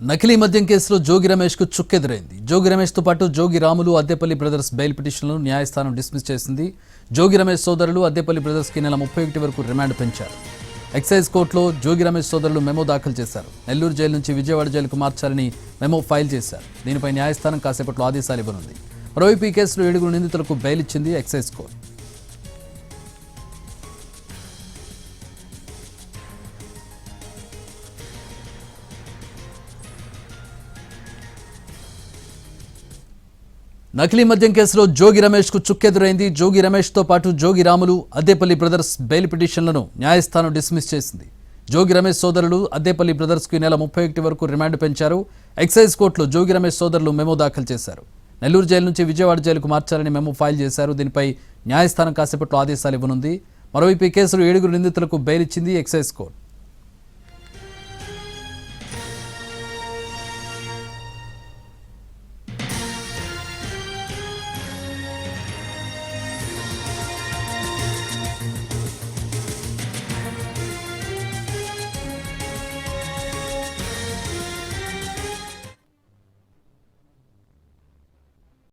నకిలీ మద్యం కేసులో జోగి రమేష్కు చుక్కెదురైంది. జోగి రమేష్తో పాటు జోగి రాములు, అద్దెపల్లి బ్రదర్స్ బెయిల్ పిటిషన్లను న్యాయస్థానం డిస్మిస్ చేసింది. జోగి రమేష్ సోదరులు అద్దెపల్లి బ్రదర్స్కి నెల 31 వరకు రిమాండ్ పెంచారు. ఎక్సైజ్ కోర్టులో జోగి రమేష్ సోదరులు మెమో దాఖలు చేశారు. నెల్లూరు జైలు నుంచి విజయవాడ జైలుకు మార్చాలని మెమో ఫైల్ చేశారు. దీనిపై న్యాయస్థానం కాసేపట్లో ఆదేశాలు ఇవ్వనుంది. మరోవైపు ఈ కేసులో 7 నిందితులకు బెయిల్ ఇచ్చింది ఎక్సైజ్ కోర్టు. నకిలీ మద్యం కేసులో జోగి రమేష్కు చుక్కెదురైంది. జోగి రమేష్తో పాటు జోగి రాములు, అద్దెపల్లి బ్రదర్స్ బెయిల్ పిటిషన్లను న్యాయస్థానం డిస్మిస్ చేసింది. జోగి రమేష్ సోదరులు అద్దెపల్లి బ్రదర్స్కి నెల 31 వరకు రిమాండ్ పెంచారు. ఎక్సైజ్ కోర్టులో జోగి రమేష్ సోదరులు మెమో దాఖలు చేశారు. నెల్లూరు జైలు నుంచి విజయవాడ జైలుకు మార్చాలని మెమో ఫైల్ చేశారు. దీనిపై న్యాయస్థానం కాసేపట్లో ఆదేశాలు ఇవ్వనుంది. మరోవైపు ఈ కేసులో 7 నిందితులకు బెయిల్ ఇచ్చింది ఎక్సైజ్ కోర్టు.